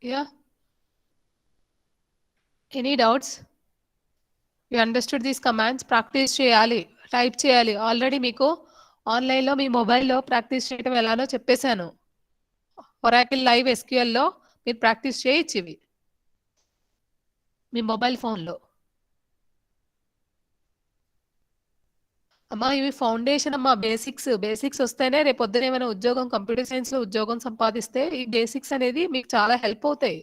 Yeah. Any doubts? You understood these commands? Practice చేయాలి, type చేయాలి. Already మీకు ఆన్లైన్లో మీ మొబైల్లో ప్రాక్టీస్ చేయడం ఎలానో చెప్పేశాను. ఒరాకిల్ లైవ్ ఎస్క్యూఎల్లో మీరు ప్రాక్టీస్ చేయొచ్చు ఇవి మీ మొబైల్ ఫోన్లో. అమ్మా ఇవి ఫౌండేషన్ అమ్మా, బేసిక్స్. బేసిక్స్ వస్తేనే రేపు పొద్దున ఏమైనా ఉద్యోగం, కంప్యూటర్ సైన్స్ లో ఉద్యోగం సంపాదిస్తే ఈ బేసిక్స్ అనేది మీకు చాలా హెల్ప్ అవుతాయి.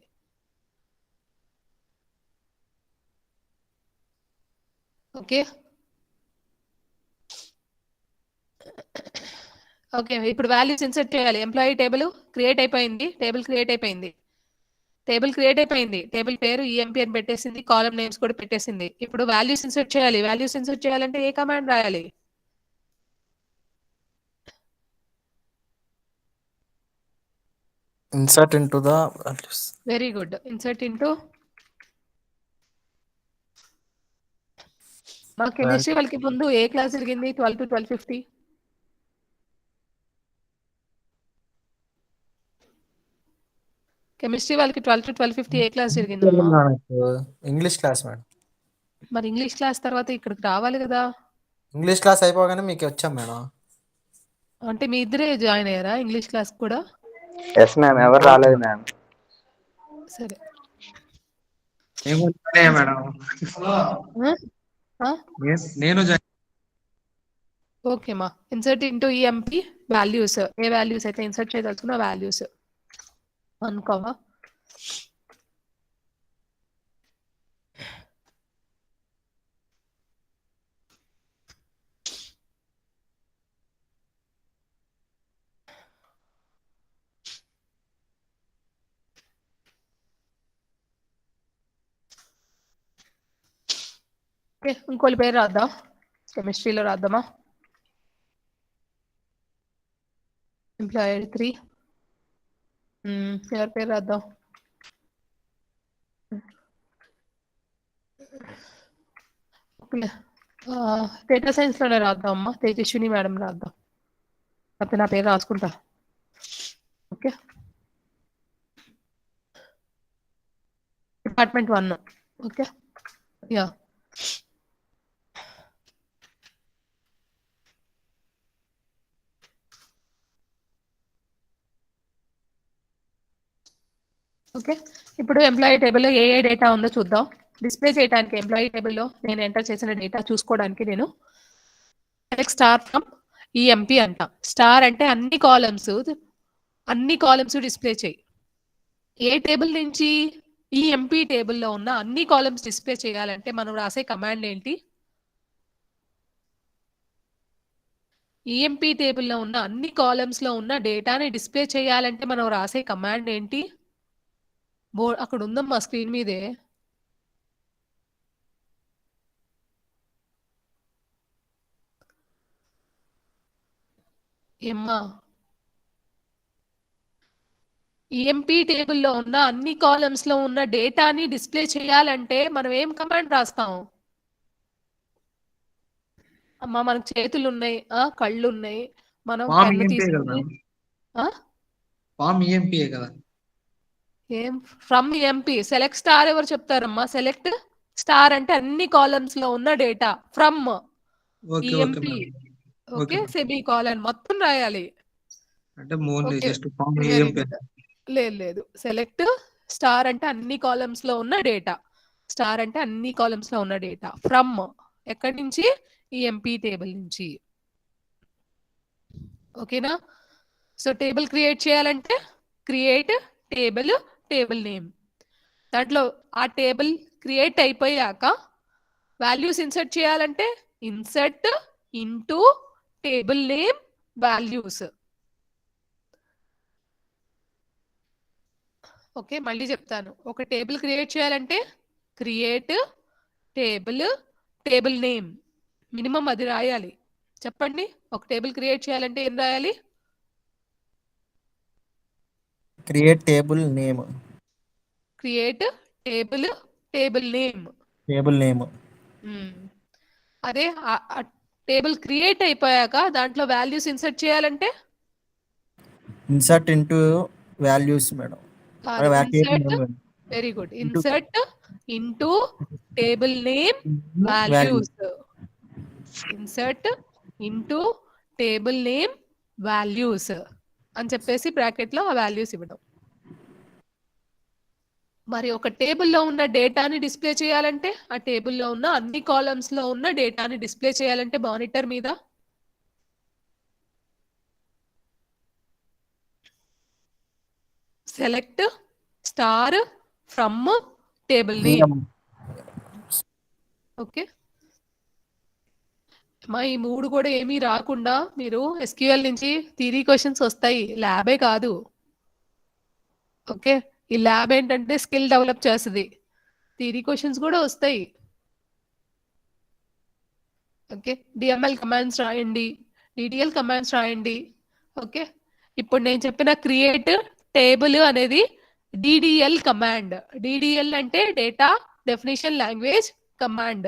ఓకే ఓకే, ఇప్పుడు వాల్యూస్ ఇన్సర్ట్ చేయాలి. ఎంప్లాయీ టేబుల్ క్రియేట్ అయిపోయింది. టేబుల్ పేరు ఈఎంపీ అని పెట్టేసింది. కాలం నేమ్స్ కూడా పెట్టేసింది. ఇప్పుడు వాల్యూస్ ఇన్సర్ట్ చేయాలి. వాల్యూస్ ఇన్సర్ట్ చేయాలంటే ఏ కమాండ్ రాయాలి? Insert into the values. Very good. Insert into. మా కెమిస్ట్రీ వాళ్ళకి ముందు ఏ క్లాస్ జరిగింది? 12 to 12:50. కెమిస్ట్రీ వాళ్ళకి 12 to 12:50 ఏ క్లాస్ జరిగిందమ్మా? English class madam. మరి ఇంగ్లీష్ క్లాస్ తర్వాత ఇక్కడికి రావాలి కదా. ఇంగ్లీష్ క్లాస్ అయిపోగానే మీకు వచ్చాం మేడం. అంటే మీ ఇద్దరే జాయిన్ అయ్యారా ఇంగ్లీష్ క్లాస్ కూడా? ఎస్ మ్యామ్, ఎవరు రాలేదు మ్యామ్. సరే మేడం నేను ఓకేమా. Insert into EMP values. ఏ వాల్యూస్ అయితే ఇన్సర్ట్ చేయదలుచుకున్న వాల్యూస్ అనుకోవా. ఓకే, ఇంకోళ్ళ పేరు రాద్దాం. కెమిస్ట్రీలో రాద్దామా? ఎంప్లాయీ 3. ఎవరి పేరు రాద్దాం? డేటా సైన్స్ లోనే రాద్దాం అమ్మా. తేజస్విని మేడం రాద్దాం. లేకపోతే నా పేరు రాసుకుంటా. Okay, department 1. Okay yeah. Okay, ఇప్పుడు ఎంప్లాయీ టేబుల్లో ఏ ఏ డేటా ఉందో చూద్దాం. డిస్ప్లే చేయడానికి ఎంప్లాయీ టేబుల్లో నేను ఎంటర్ చేసిన డేటా చూసుకోవడానికి నేను సెలెక్ట్ స్టార్ ఫ్రమ్ ఈఎంపీ అంట. స్టార్ అంటే అన్ని కాలమ్స్ డిస్ప్లే చేయి. ఏ టేబుల్ నుంచి? ఈఎంపీ టేబుల్లో ఉన్న అన్ని కాలమ్స్ డిస్ప్లే చేయాలంటే మనం రాసే కమాండ్ ఏంటి? ఈఎంపీ టేబుల్లో ఉన్న అన్ని కాలమ్స్ లో ఉన్న డేటాని డిస్ప్లే చేయాలంటే మనం రాసే కమాండ్ ఏంటి? అక్కడ ఉందమ్మా స్క్రీన్ మీదే. ఏమ్మా, ఈఎంపీ టేబుల్లో ఉన్న అన్ని కాలమ్స్ లో ఉన్న డేటాని డిస్ప్లే చేయాలంటే మనం ఏం కమాండ్ రాస్తాం? అమ్మా మనకు చేతులు ఉన్నాయి, కళ్ళు ఉన్నాయి, మనం పెన్ను తీసుకుని కదా. ఏం ఫ్రమ్ ఈఎంపీ? సెలెక్ట్ స్టార్ ఎవరు చెప్తారమ్మా? సెలెక్ట్ స్టార్ అంటే అన్ని కాలమ్స్ లో ఉన్న data from EMP. Okay, semi colon మొత్తం రాయాలి. అంటే జస్ట్ వెరీ గుడ్. లేదు, సెలెక్ట్ స్టార్ అంటే అన్ని కాలమ్స్ లో ఉన్న డేటా. స్టార్ అంటే అన్ని కాలమ్స్ లో ఉన్న డేటా ఫ్రమ్ ఎక్కడి నుంచి? ఈఎంపీ టేబుల్ నుంచి. ఓకేనా? సో టేబుల్ క్రియేట్ చేయాలంటే క్రియేట్ టేబుల్ నేమ్. దాంట్లో ఆ టేబుల్ క్రియేట్ అయిపోయాక వాల్యూస్ ఇన్సర్ట్ చేయాలంటే insert into table name values. Okay, మళ్ళీ చెప్తాను. ఒక టేబుల్ క్రియేట్ చేయాలంటే క్రియేట్ టేబుల్ నేమ్. మినిమం అది రాయాలి. చెప్పండి, ఒక టేబుల్ క్రియేట్ చేయాలంటే ఏం రాయాలి? Create table name. అదే టేబుల్ క్రియేట్ అయిపోయాక దాంట్లో వాల్యూస్ ఇన్సర్ట్ చేయాలంటే ఇన్సర్ట్ ఇంటూ వాల్యూస్ మేడం. కాదు, table insert. Name very good. Into insert into table name value. Values. Insert into table name values అని చెప్పేసి బ్రాకెట్లో ఆ వాల్యూస్ ఇవ్వడం. మరి ఒక టేబుల్లో ఉన్న డేటాని డిస్ప్లే చేయాలంటే, ఆ టేబుల్లో ఉన్న అన్ని కాలమ్స్ లో ఉన్న డేటాని డిస్ప్లే చేయాలంటే మానిటర్ మీద select star from table name. Okay, మా ఈ మూడు కూడా ఏమీ రాకుండా మీరు SQL నుంచి థియరీ క్వశ్చన్స్ వస్తాయి, ల్యాబే కాదు. ఓకే, ఈ ల్యాబ్ ఏంటంటే స్కిల్ డెవలప్ చేస్తుంది, థియరీ క్వశ్చన్స్ కూడా వస్తాయి. ఓకే, డిఎంఎల్ కమాండ్స్ రాయండి, డిటిఎల్ కమాండ్స్ రాయండి. ఓకే, ఇప్పుడు నేను చెప్పిన క్రియేట్ టేబుల్ అనేది డిడిఎల్ కమాండ్. డిడిఎల్ అంటే data definition language command.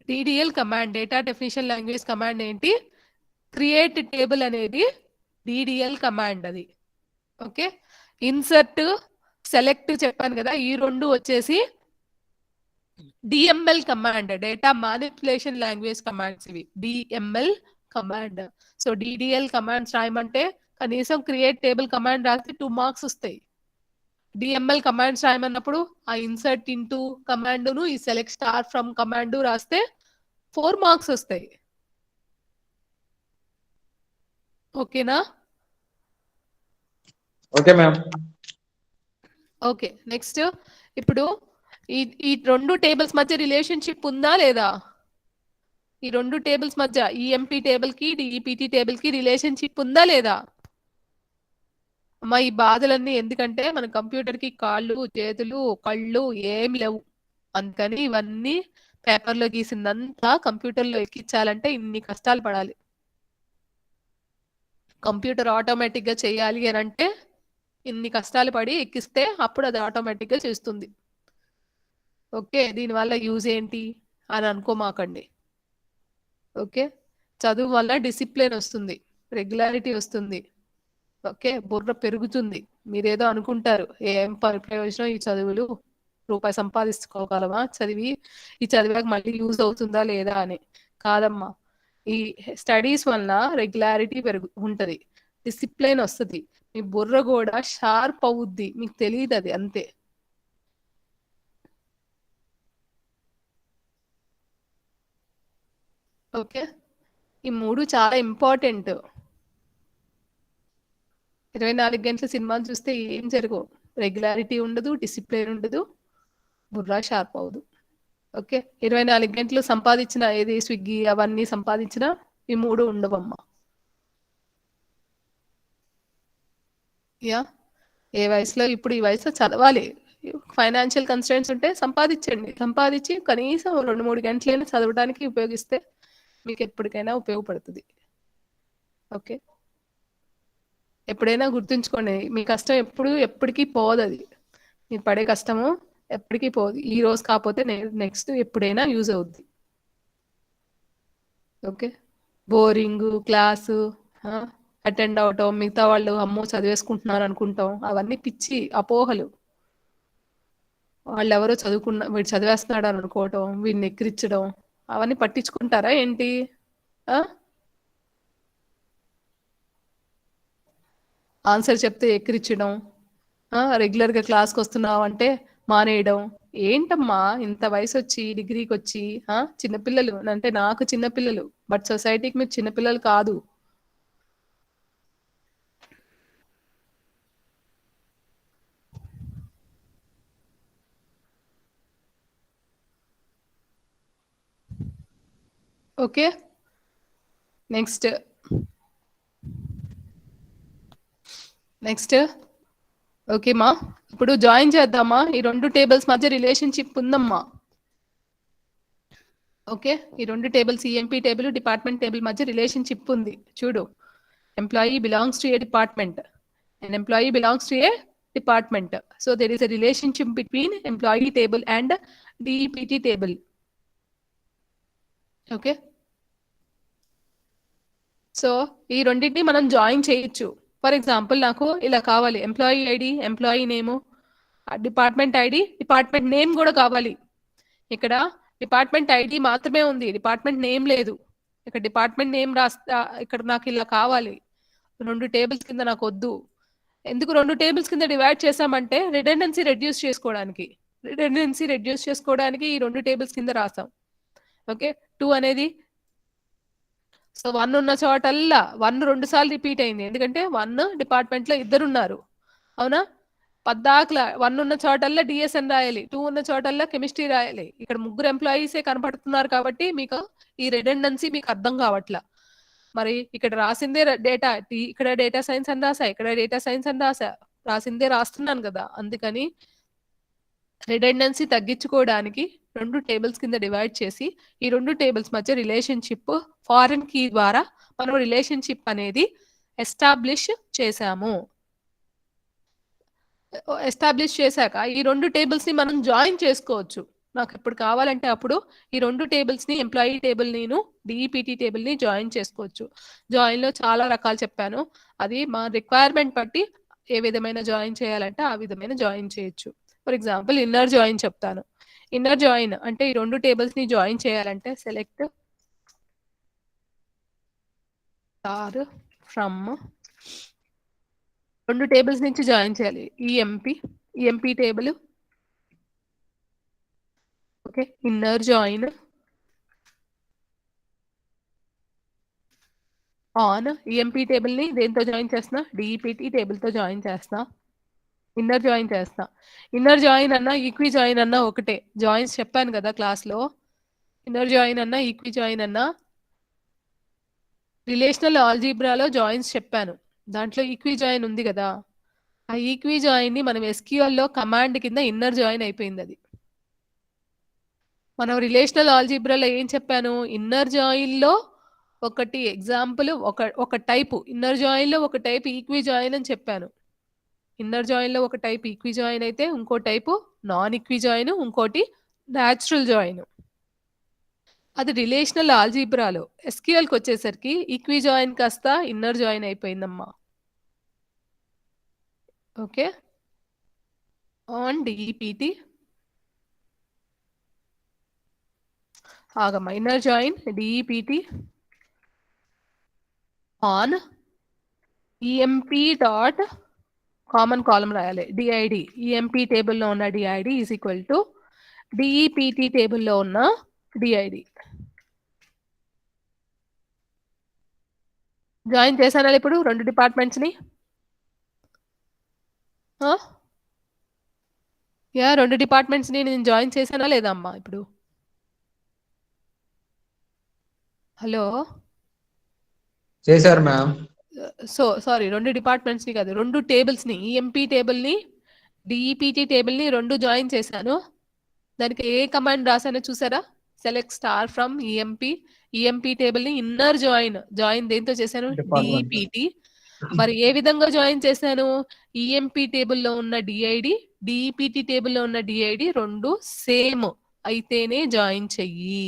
DDL command data definition language command ఏంటి? క్రియేట్ టేబుల్ అనేది డిడిఎల్ కమాండ్ అది. ఓకే, ఇన్సర్ట్ సెలెక్ట్ చెప్పాను కదా, ఈ రెండు వచ్చేసి DML command, data manipulation language commands ఇవి, DML command. So DDL commands రాయమంటే కనీసం క్రియేట్ టేబుల్ కమాండ్ రాస్తే 2 మార్క్స్ వస్తాయి. డిఎంఎల్ కమాండ్స్ రాయమన్నప్పుడు ఆ ఇన్సర్ట్ ఇంటూ కమాండ్ను ఈ సెలెక్ట్ స్టార్ ఫ్రమ్ కమాండ్ రాస్తే 4 మార్క్స్ వస్తాయి. ఓకేనా? Okay ma'am. ఓకే, నెక్స్ట్ ఇప్పుడు ఈ రెండు టేబుల్స్ మధ్య రిలేషన్షిప్ ఉందా లేదా? ఈ రెండు టేబుల్స్ మధ్య ఈఎంపీ టేబుల్ కి డిఈపిటి టేబుల్ కి రిలేషన్షిప్ ఉందా లేదా? అమ్మా ఈ బాధలన్నీ ఎందుకంటే మన కంప్యూటర్ కి కాళ్ళు చేతులు కళ్ళు ఏం లేవు, అందుకని ఇవన్నీ పేపర్లో గీసిందంతా కంప్యూటర్లో ఎక్కించాలంటే ఇన్ని కష్టాలు పడాలి. కంప్యూటర్ ఆటోమేటిక్ గా చేయాలి అని అంటే ఇన్ని కష్టాలు పడి ఎక్కిస్తే అప్పుడు అది ఆటోమేటిక్ గా చేస్తుంది. ఓకే, దీనివల్ల యూజ్ ఏంటి అని అనుకోమాకండి. ఓకే, చదువు వల్ల డిసిప్లిన్ వస్తుంది, రెగ్యులారిటీ వస్తుంది. ఓకే, బుర్ర పెరుగుతుంది. మీరేదో అనుకుంటారు ఏం ప్రయోజనం ఈ చదువులు, రూపాయి సంపాదించుకోగలమా చదివి, ఈ చదివాక మళ్ళీ యూజ్ అవుతుందా లేదా అని. కాదమ్మా, ఈ స్టడీస్ వల్ల రెగ్యులారిటీ ఉంటది, డిసిప్లిన్ వస్తుంది, మీ బుర్ర కూడా షార్ప్ అవుద్ది, మీకు తెలియదు అది అంతే. ఓకే, ఈ మూడు చాలా ఇంపార్టెంట్. 24 గంటల సినిమాలు చూస్తే ఏం జరగవు, రెగ్యులారిటీ ఉండదు, డిసిప్లిన్ ఉండదు, బుర్రా షార్ప్ అవ్వదు. ఓకే, 24 గంటలు సంపాదించిన ఏది స్విగ్గీ అవన్నీ సంపాదించిన ఈ మూడు ఉండవమ్మా. యా, ఏ వయసులో ఇప్పుడు ఈ వయసులో చదవాలి, ఫైనాన్షియల్ కన్స్ట్రెంట్స్ ఉంటే సంపాదించండి, సంపాదించి కనీసం 2-3 గంటలైనా చదవడానికి ఉపయోగిస్తే మీకు ఎప్పటికైనా ఉపయోగపడుతుంది. ఓకే, ఎప్పుడైనా గుర్తుంచుకోండి, మీ కష్టం ఎప్పటికీ పోదు, అది మీరు పడే కష్టము ఎప్పటికీ పోదు, ఈ రోజు కాకపోతే నెక్స్ట్ ఎప్పుడైనా యూజ్ అవుద్ది. ఓకే, బోరింగ్ క్లాసు అటెండ్ అవటం, మిగతా వాళ్ళు అమ్మో చదివేసుకుంటున్నారు అనుకుంటాం, అవన్నీ పిచ్చి అపోహలు. వాళ్ళు ఎవరో వీడు చదివేస్తున్నాడు అని అనుకోవటం, వీడిని ఎక్కిరించడం, అవన్నీ పట్టించుకుంటారా ఏంటి? ఆన్సర్ చెప్తే ఎక్కిరించడం, రెగ్యులర్గా క్లాస్కి వస్తున్నావు అంటే మానేయడం. ఏంటమ్మా ఇంత వయసు వచ్చి డిగ్రీకి వచ్చి చిన్నపిల్లలు అంటే నాకు చిన్నపిల్లలు, బట్ సొసైటీకి మీరు చిన్నపిల్లలు కాదు. ఓకే, నెక్స్ట్ ఓకేమా, ఇప్పుడు జాయిన్ చేద్దామా? ఈ రెండు టేబుల్స్ మధ్య రిలేషన్షిప్ ఉందమ్మా. ఓకే, ఈ రెండు tables EMP table department table మధ్య రిలేషన్షిప్ ఉంది. చూడు, employee belongs to A department and employee belongs to A department. So there is a relationship between employee table and DEPT table. Okay, so ఈ రెండింటిని మనం join చేయొచ్చు. For example నాకు ఇలా కావాలి, ఎంప్లాయీ ఐడి, ఎంప్లాయీ నేము, department ID, department name కూడా కావాలి. ఇక్కడ డిపార్ట్మెంట్ ఐడి మాత్రమే ఉంది, డిపార్ట్మెంట్ నేమ్ లేదు. ఇక్కడ డిపార్ట్మెంట్ నేమ్ రాస్తా, ఇక్కడ నాకు ఇలా కావాలి. 2 టేబుల్స్ కింద నాకు వద్దు. ఎందుకు 2 టేబుల్స్ కింద డివైడ్ చేసామంటే రిడెండెన్సీ రెడ్యూస్ చేసుకోవడానికి. ఈ 2 టేబుల్స్ కింద రాసాం. ఓకే, 2 అనేది సో 1 ఉన్న చోటల్లా 1 2 సార్లు రిపీట్ అయింది, ఎందుకంటే 1 డిపార్ట్మెంట్ లో 2 ఉన్నారు. అవునా, పద్దాకలా 1 ఉన్న చోటల్లా డిఎస్ఎన్ రాయాలి, 2 ఉన్న చోటల్లా కెమిస్ట్రీ రాయాలి. ఇక్కడ 3 ఎంప్లాయీసే కనపడుతున్నారు కాబట్టి మీకు ఈ రిడెండెన్సీ మీకు అర్థం కావట్లా. మరి ఇక్కడ రాసిందే డేటా, ఇక్కడ డేటా సైన్స్ అని రాసా, ఇక్కడ డేటా సైన్స్ అని రాసా, రాసిందే రాస్తున్నాను కదా. అందుకని రిడెండెన్సీ తగ్గించుకోవడానికి 2 టేబుల్స్ కింద డివైడ్ చేసి ఈ 2 టేబుల్స్ మధ్య రిలేషన్షిప్ ఫారెన్ కీ ద్వారా మనం రిలేషన్షిప్ అనేది ఎస్టాబ్లిష్ చేశాము. ఎస్టాబ్లిష్ చేశాక ఈ 2 టేబుల్స్ ని మనం జాయిన్ చేసుకోవచ్చు. నాకు ఎప్పుడు కావాలంటే అప్పుడు ఈ 2 టేబుల్స్ ని, ఎంప్లాయీ టేబుల్ నేను డిఈపిటి టేబుల్ ని జాయిన్ చేసుకోవచ్చు. జాయిన్ లో చాలా రకాలు చెప్పాను, అది మా రిక్వైర్మెంట్ బట్టి ఏ విధమైన జాయిన్ చేయాలంటే ఆ విధమైన జాయిన్ చేయొచ్చు. ఫర్ ఎగ్జాంపుల్ ఇన్నర్ జాయిన్ చెప్తాను. ఇన్నర్ జాయిన్ అంటే ఈ 2 టేబుల్స్ ని జాయిన్ చేయాలంటే సెలెక్ట్ స్టార్ ఫ్రమ్ 2 టేబుల్స్ నుంచి జాయిన్ చేయాలి. EMP table, okay, inner join on EMP table ని దేంతో జాయిన్ చేస్తున్నా, డిఈపిటి టేబుల్ తో జాయిన్ చేస్తున్నా, ఇన్నర్ జాయిన్ చేస్తా. ఇన్నర్ జాయిన్ అన్నా ఈక్వి జాయిన్ అన్నా ఒకటే, జాయిన్స్ చెప్పాను కదా క్లాస్ లో. ఇన్నర్ జాయిన్ అన్నా ఈక్వి జాయిన్ అన్నా రిలేషనల్ ఆల్జీబ్రాలో జాయిన్స్ చెప్పాను, దాంట్లో ఈక్వి జాయిన్ ఉంది కదా. ఆ ఈక్వి జాయిన్ ని మనం SQL లో కమాండ్ కింద ఇన్నర్ జాయిన్ అయిపోయింది. అది మనం రిలేషనల్ ఆల్జీబ్రాలో ఏం చెప్పాను, ఇన్నర్ జాయిన్ లో ఒకటి ఎగ్జాంపుల్, ఒక టైపు ఇన్నర్ జాయిన్ లో ఒక టైప్ ఈక్వి జాయిన్ అని చెప్పాను. ఇన్నర్ జాయిన్ లో ఒక టైప్ ఈక్వి జాయిన్ అయితే ఇంకో టైపు నాన్ ఈక్వి జాయిన్, ఇంకోటి న్యాచురల్ జాయిన్. అది రిలేషనల్ ఆల్జీబ్రాలో. SQLకి వచ్చేసరికి ఈక్వి జాయిన్ కాస్త ఇన్నర్ జాయిన్ అయిపోయిందమ్మా. ఓకే, ఆన్ డిఈపిటి ఆగమ్మా, inner join DEPT on EMP dot common column రాయాలి, డిఐడి. ఈఎంపీ టేబుల్లో ఉన్న DID is equal to DEPT టేబుల్లో ఉన్న డిఐడి. జాయిన్ చేశానా ఇప్పుడు 2 డిపార్ట్మెంట్స్ ని? 2 డిపార్ట్మెంట్స్ ని నేను జాయిన్ చేశానా లేదా అమ్మా ఇప్పుడు? హలో, చేశారు మ్యామ్. సారీ, 2 డిపార్ట్మెంట్స్ ని కాదు, 2 టేబుల్స్ ని, ఈఎంపీ టేబుల్ ని, డిఈపిటి టేబుల్ ని 2 జాయిన్ చేశాను. దానికి ఏ కమాండ్ రాశానో చూసారా, select star from EMP table ని ఇన్నర్ జాయిన్ దేంతో చేశాను, డిఈపిటి. మరి ఏ విధంగా జాయిన్ చేశాను, ఈఎంపీ టేబుల్లో ఉన్న డిఐడి, డిఈపిటి టేబుల్లో ఉన్న డిఐడి 2 సేమ్ అయితేనే జాయిన్ చెయ్యి.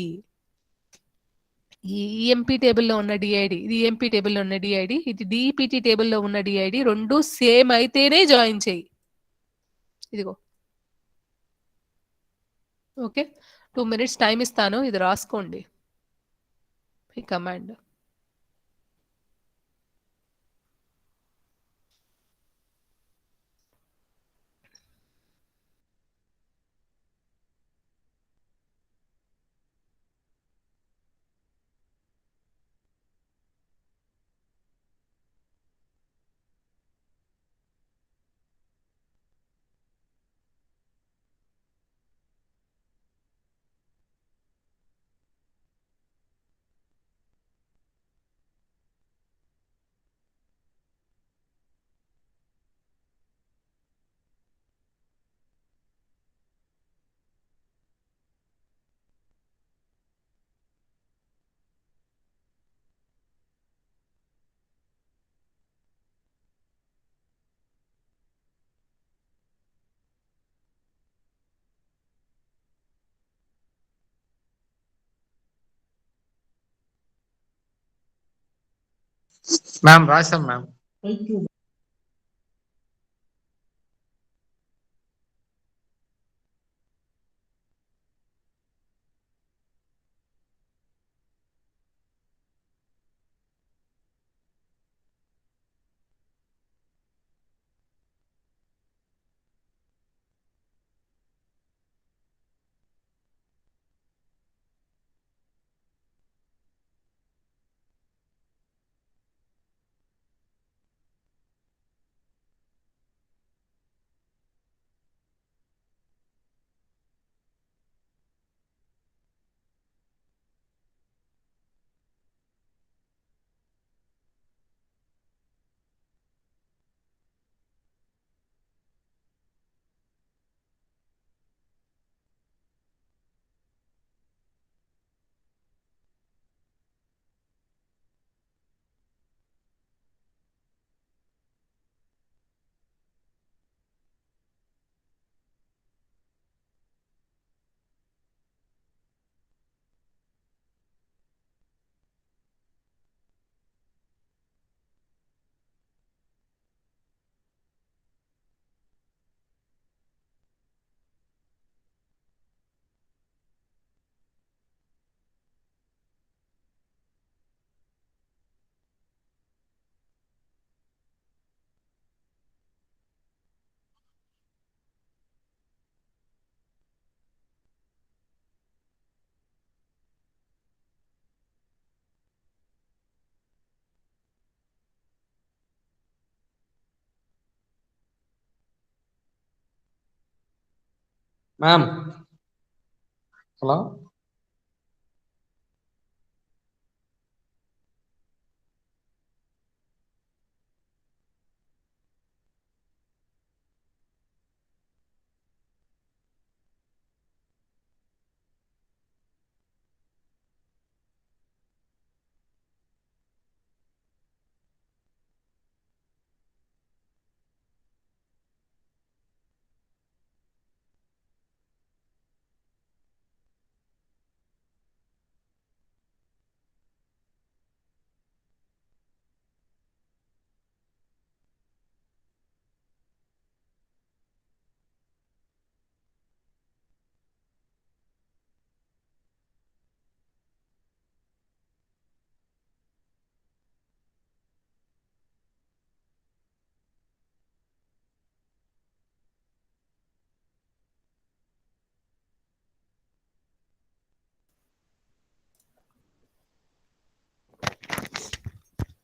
ఈ ఈఎంపీ టేబుల్లో ఉన్న డిఐడి, ఇది ఈఎంపీ టేబుల్లో ఉన్న డిఐడి, ఇది డిఈపిటి టేబుల్లో ఉన్న డిఐడి 2 సేమ్ అయితేనే జాయిన్ చెయ్యి. ఇదిగో, ఓకే, 2 minutes టైం ఇస్తాను, ఇది రాసుకోండి ఈ కమాండ్. మ్యామ్ రాశాం ma'am. Ma'am hello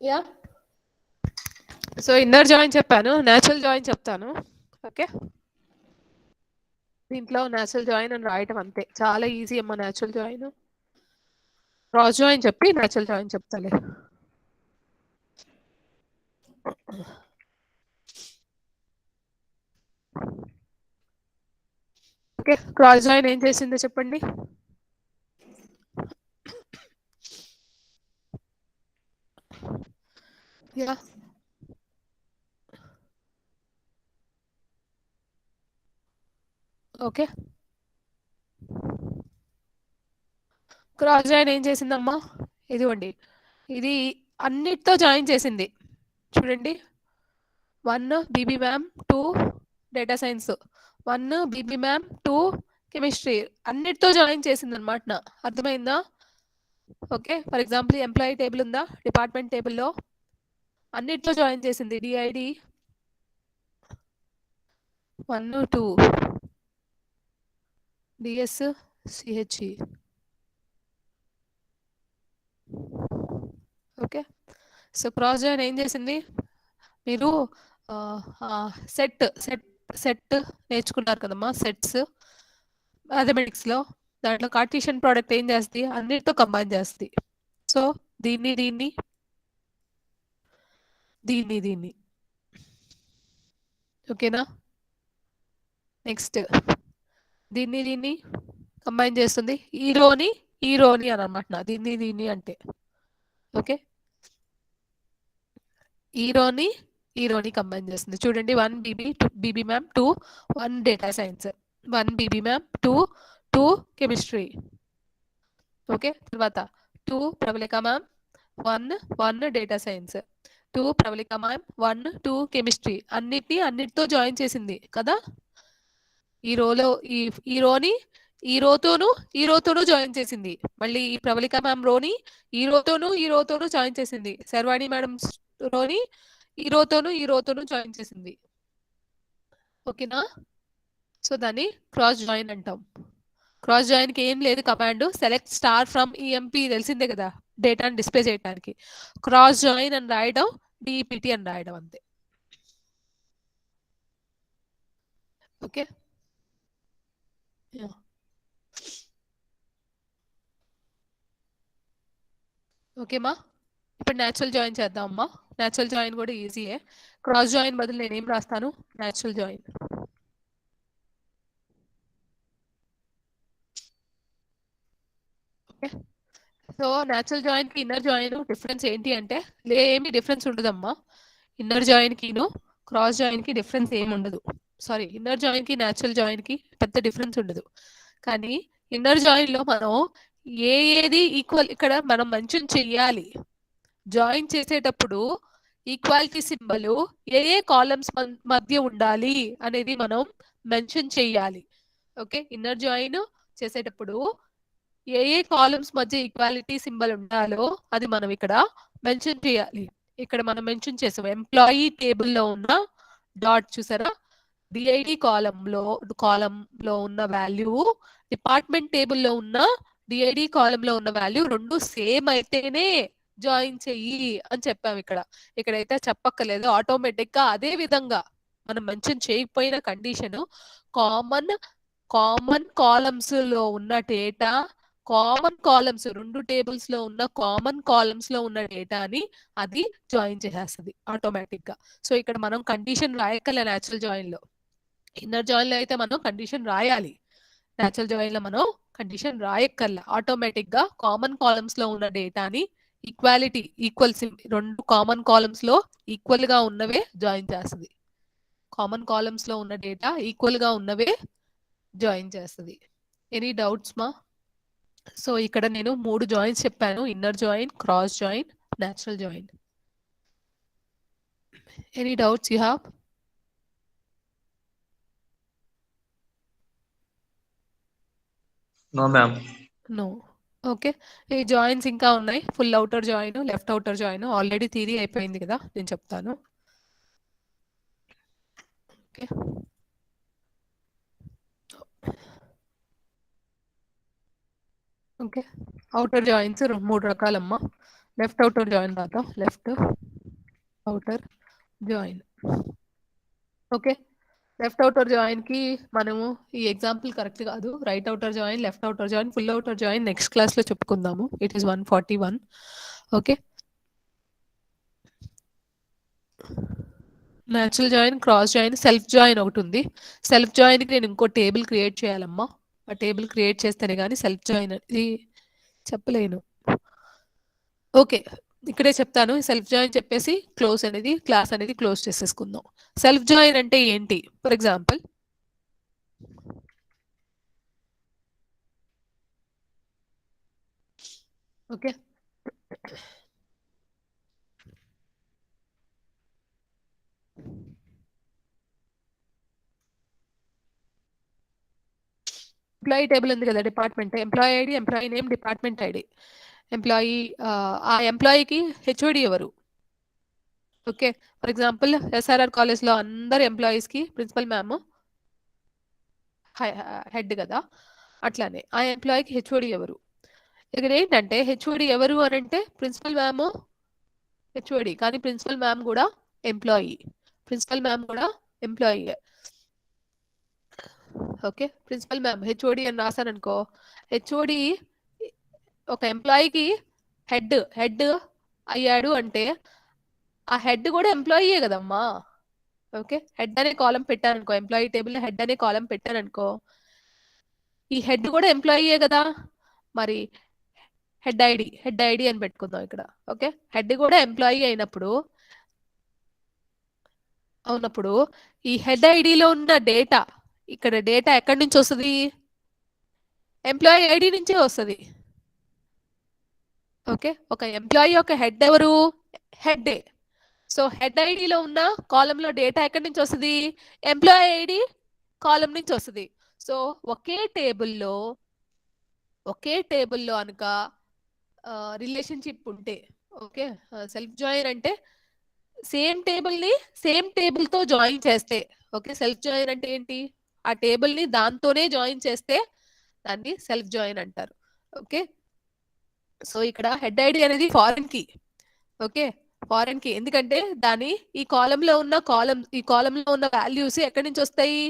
yeah so inner join చెప్పాను, న్యాచురల్ జాయిన్ చెప్తాను. ఓకే, దీంట్లో న్యాచురల్ జాయిన్ అని రాయటం అంతే, చాలా ఈజీ అమ్మ. న్యాచురల్ జాయిన్, క్రాస్ జాయిన్ చెప్పి న్యాచురల్ జాయిన్ చెప్తాలే. ఓకే, క్రాస్ జాయిన్ ఏం చేసిందో చెప్పండి. యా ఓకే, క్రాస్ జాయిన్ ఏం చేసిందమ్మా, ఇదిగోండి, ఇది అన్నిటితో జాయిన్ చేసింది. చూడండి, 1 BB ma'am, 2 data science, 1 BB ma'am, 2 chemistry, అన్నిటితో జాయిన్ చేసింది అనమాట. అర్థమైందా? Okay, for example employee table ఉందా, డిపార్ట్మెంట్ టేబుల్లో అన్నిటితో జాయిన్ చేసింది. DID 1 2 DS CHE. Okay, so cross join ఏం చేసింది, మీరు సెట్ సెట్ సెట్ నేర్చుకున్నారు కదమ్మా, సెట్స్ మ్యాథమెటిక్స్లో. దాంట్లో కార్టీషియన్ ప్రోడక్ట్ ఏం చేస్తుంది, అన్నిటితో కంబైన్ చేస్తుంది. సో దీన్ని దీన్ని దీన్ని దీన్ని, ఓకేనా? నెక్స్ట్ దీన్ని దీన్ని కంబైన్ చేస్తుంది, ఈరోని ఈరోని అని అనమాట. దీన్ని దీన్ని అంటే ఓకే, ఈరోని ఈరోని కంబైన్ చేస్తుంది. చూడండి, 1 BB, 2 BB ma'am, 2 1 data science, 1 BB ma'am, 2 chemistry. Okay, తర్వాత 2 Pravalika ma'am, 1 data science, 2 Pravalika ma'am, 1 chemistry. అన్నిటితో జాయిన్ చేసింది కదా. ఈ రోలో ఈ రోని ఈ రోతోనూ జాయిన్ చేసింది. మళ్ళీ ఈ ప్రవళిక మ్యామ్ రోని ఈ రోతోనూ జాయిన్ చేసింది. శర్వాణి మేడం రోని ఈ రోతోనూ జాయిన్ చేసింది. ఓకేనా? సో దాన్ని క్రాస్ జాయిన్ అంటాం. క్రాస్ జాయిన్ కి ఏం లేదు, command select star from EMP తెలిసిందే కదా, డేటాని డిస్ప్లే చేయడానికి. క్రాస్ జాయిన్ అని రాయడం, డిఈపిటి అని రాయడం, అంతే. ఓకే, ఓకేమా? ఇప్పుడు న్యాచురల్ జాయిన్ చేద్దాం అమ్మా. న్యాచురల్ జాయిన్ కూడా ఈజీయే. క్రాస్ జాయిన్ బదులు నేనేం రాస్తాను, natural join. Okay, so natural join కి ఇన్నర్ జాయిన్ డిఫరెన్స్ ఏంటి అంటే, ఏమి డిఫరెన్స్ ఉండదమ్మా. ఇన్నర్ జాయిన్ కిను క్రాస్ జాయిన్ కి డిఫరెన్స్ ఏమి ఉండదు. సారీ, ఇన్నర్ జాయిన్ కి న్యాచురల్ జాయిన్ కి పెద్ద డిఫరెన్స్ ఉండదు. కానీ ఇన్నర్ జాయిన్ లో మనం ఏది ఈక్వల్ ఇక్కడ మనం మెన్షన్ చెయ్యాలి. జాయిన్ చేసేటప్పుడు ఈక్వాలిటీ సింబల్ ఏ కాలమ్స్ మధ్య ఉండాలి అనేది మనం మెన్షన్ చెయ్యాలి. ఓకే, ఇన్నర్ జాయిన్ చేసేటప్పుడు ఏ కాలమ్స్ మధ్య ఈక్వాలిటీ సింబల్ ఉండాలో అది మనం ఇక్కడ మెన్షన్ చేయాలి. ఇక్కడ మనం మెన్షన్ చేసాం, ఎంప్లాయీ టేబుల్లో ఉన్న డాట్ చూసారా, డిఐడి కాలంలో ఉన్న వాల్యూ, డిపార్ట్మెంట్ టేబుల్లో ఉన్న డిఐడి కాలంలో ఉన్న వాల్యూ రెండు సేమ్ అయితేనే జాయిన్ చెయ్యి అని చెప్పాము. ఇక్కడైతే చెప్పక్కర్లేదు, ఆటోమేటిక్ గా అదే విధంగా మనం మెన్షన్ చేయకపోయిన కండిషన్ కామన్ కామన్ కాలమ్స్ లో ఉన్న డేటా, కామన్ కాలమ్స్ 2 టేబుల్స్ లో ఉన్న కామన్ కాలమ్స్ లో ఉన్న డేటాని అది జాయిన్ చేసేస్తుంది ఆటోమేటిక్ గా. సో ఇక్కడ మనం కండిషన్ రాయక్కర్లే న్యాచురల్ జాయిన్ లో. ఇన్నర్ జాయిన్ లో అయితే మనం కండిషన్ రాయాలి. న్యాచురల్ జాయిన్ లో మనం కండిషన్ రాయక్కర్లా. ఆటోమేటిక్ గా కామన్ కాలమ్స్ లో ఉన్న డేటాని ఈక్వాలిటీ ఈక్వల్స్ 2 కామన్ కాలమ్స్ లో ఈక్వల్ గా ఉన్నవే జాయిన్ చేస్తుంది. కామన్ కాలమ్స్ లో ఉన్న డేటా ఈక్వల్ గా ఉన్నవే జాయిన్ చేస్తుంది. ఎనీ డౌట్స్ మా? సో ఇక్కడ నేను 3 జాయిన్స్ చెప్పాను. Inner join, cross join, natural join. Any doubts you have? No ma'am. No. Okay, ఈ జాయిన్స్ ఇంకా ఉన్నాయి. Full outer join, left outer join. Already theory అయిపోయింది కదా, నేను చెప్తాను. Okay, okay. అవుటర్ జాయిన్స్ 3 రకాలమ్మా. లెఫ్ట్ అవుటర్ జాయిన్ రాద్దాం. Left outer join. Okay, left outer join కి మనము ఈ ఎగ్జాంపుల్ కరెక్ట్ కాదు. Right outer join, left outer join, full outer join next class లో చెప్పుకుందాము. It is 141. Okay, natural join, cross join, self join ఒకటి ఉంది. Self join కి నేను ఇంకో టేబుల్ క్రియేట్ చేయాలమ్మా. ఆ టేబుల్ క్రియేట్ చేస్తేనే కానీ సెల్ఫ్ జాయిన్ అది చెప్పలేను. ఓకే, ఇక్కడే చెప్తాను. సెల్ఫ్ జాయిన్ చెప్పేసి క్లోజ్ అనేది క్లాస్ అనేది క్లోజ్ చేసేసుకుందాం. సెల్ఫ్ జాయిన్ అంటే ఏంటి? For example okay, employee table ఉంది కదా, department employee ID, employee name, department ID. Employee ఆ ఎంప్లాయీకి హెచ్ఓడి ఎవరు? ఓకే, ఫర్ ఎగ్జాంపుల్ ఎస్ఆర్ఆర్ కాలేజ్లో అందరు ఎంప్లాయీస్కి ప్రిన్సిపల్ మ్యామ్ హెడ్ కదా, అట్లానే ఆ ఎంప్లాయీకి హెచ్ఓడి ఎవరు? ఇక్కడ ఏంటంటే హెచ్ఓడి ఎవరు అని అంటే ప్రిన్సిపల్ మ్యామ్ హెచ్ఓడి, కానీ ప్రిన్సిపల్ మ్యామ్ కూడా ఎంప్లాయీ. ప్రిన్సిపల్ మ్యామ్ కూడా employee. Okay, principal ma'am HOD అని రాశాను అనుకో, హెచ్ఓడి ఒక ఎంప్లాయీకి హెడ్ అయ్యాడు అంటే ఆ హెడ్ కూడా ఎంప్లాయీయే కదమ్మా. ఓకే, హెడ్ అనే కాలం పెట్టారనుకో, ఎంప్లాయీ టేబుల్ హెడ్ అనే కాలం పెట్టారనుకో, ఈ హెడ్ కూడా ఎంప్లాయీయే కదా. మరి హెడ్ ఐడి అని పెట్టుకుందాం ఇక్కడ. ఓకే, హెడ్ కూడా ఎంప్లాయీ అవునప్పుడు ఈ హెడ్ ఐడిలో ఉన్న డేటా, ఇక్కడ డేటా ఎక్కడి నుంచి వస్తుంది? ఎంప్లాయీ ఐడి నుంచే వస్తుంది. ఓకే, ఒక ఎంప్లాయీ యొక్క హెడ్ ఎవరు? హెడ్. సో హెడ్ ఐడిలో ఉన్న కాలంలో డేటా ఎక్కడి నుంచి వస్తుంది? ఎంప్లాయీ ఐడి కాలం నుంచి వస్తుంది. సో ఒకే టేబుల్లో అనక రిలేషన్షిప్ ఉంటే, ఓకే, సెల్ఫ్ జాయిన్ అంటే సేమ్ టేబుల్తో జాయిన్ చేస్తే, ఓకే, సెల్ఫ్ జాయిన్ అంటే ఏంటి? ఆ టేబుల్ని దాంతోనే జాయిన్ చేస్తే దాన్ని సెల్ఫ్ జాయిన్ అంటారు. ఓకే, సో ఇక్కడ హెడ్ ఐడి అనేది ఫారెన్ కి. ఓకే, ఫారెన్ కి ఎందుకంటే ఈ కాలంలో ఉన్న వాల్యూస్ ఎక్కడి నుంచి వస్తాయి?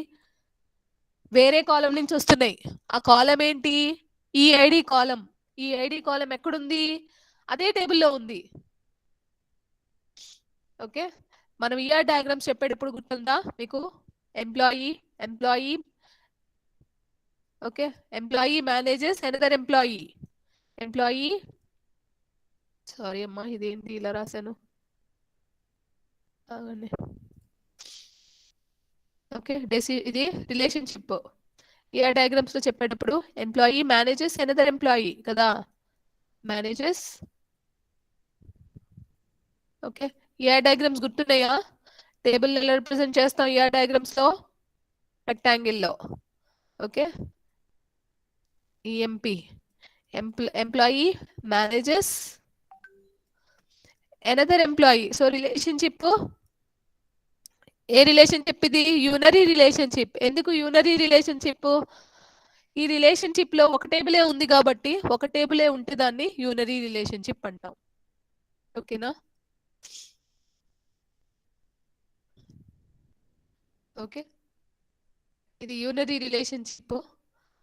వేరే కాలం నుంచి వస్తున్నాయి. ఆ కాలం ఏంటి? ఈ ఐడి కాలం. ఈ ఐడి కాలం ఎక్కడుంది? అదే టేబుల్లో ఉంది. ఓకే, మనం ఈఆర్ డయాగ్రామ్స్ చెప్పేటప్పుడు గుర్తుందా మీకు? Employee okay, employee managers another employee sorry అమ్మా, ఇదేంటి ఇలా రాశాను? ఓకే, ఇది రిలేషన్షిప్. ఈఆర్ డయాగ్రామ్స్ లో చెప్పేటప్పుడు ఎంప్లాయీ మేనేజర్స్ అనదర్ ఎంప్లాయీ కదా, మేనేజర్స్. ఓకే, ఈఆర్ డయాగ్రామ్స్ గుర్తున్నాయా? టేబుల్ ఎలా రిప్రజెంట్ చేస్తాం ఈఆర్ డయాగ్రామ్స్ లో? రెక్టాంగిల్లో. Okay, EMP employee managers another employee. So relationship, ఏ రిలేషన్షిప్ ఇది? Unary relationship. ఎందుకు యూనరీ రిలేషన్షిప్? ఈ రిలేషన్షిప్ లో ఒక టేబులే ఉంది కాబట్టి, ఒక టేబులే ఉంటే దాన్ని యూనరీ రిలేషన్షిప్ అంటాం. ఓకేనా? ఓకే, ఇది యూనరీ రిలేషన్షిప్.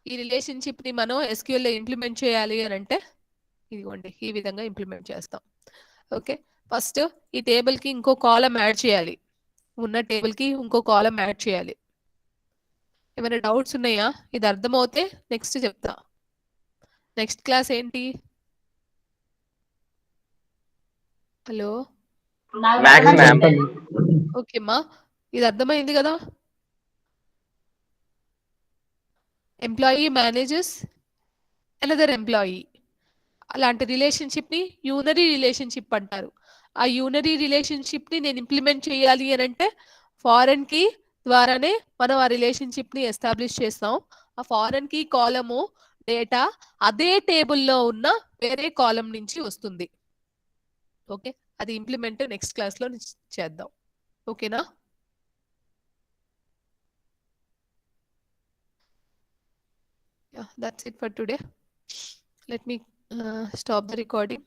ఈ రిలేషన్షిప్ ని మనం SQL లో ఇంప్లిమెంట్ చేయాలి అని అంటే ఇదిగోండి ఈ విధంగా ఇంప్లిమెంట్ చేస్తాం. ఓకే, ఫస్ట్ ఈ టేబుల్ కి ఇంకో కాలం యాడ్ చేయాలి. ఉన్న టేబుల్ కి ఇంకో కాలం యాడ్ చేయాలి. ఏమైనా డౌట్స్ ఉన్నాయా? ఇది అర్థమవుతే నెక్స్ట్ చెప్తా. నెక్స్ట్ క్లాస్ ఏంటి? Hello, maths ma'am. ఓకే అమ్మా, ఇది అర్థమైంది కదా? ఎంప్లాయీ మేనేజెస్ అనదర్ ఎంప్లాయీ, అలాంటి రిలేషన్షిప్ ని యూనరీ రిలేషన్షిప్ అంటారు. ఆ యూనరీ రిలేషన్షిప్ ని నేను ఇంప్లిమెంట్ చేయాలి అని అంటే ఫారెన్ కీ ద్వారానే మనం ఆ రిలేషన్షిప్ ని ఎస్టాబ్లిష్ చేస్తాం. ఆ ఫారెన్ కీ కాలము డేటా అదే టేబుల్లో ఉన్న వేరే కాలం నుంచి వస్తుంది. ఓకే, అది ఇంప్లిమెంట్ నెక్స్ట్ క్లాస్ లో చేద్దాం. ఓకేనా? Yeah, that's it for today. Let me stop the recording.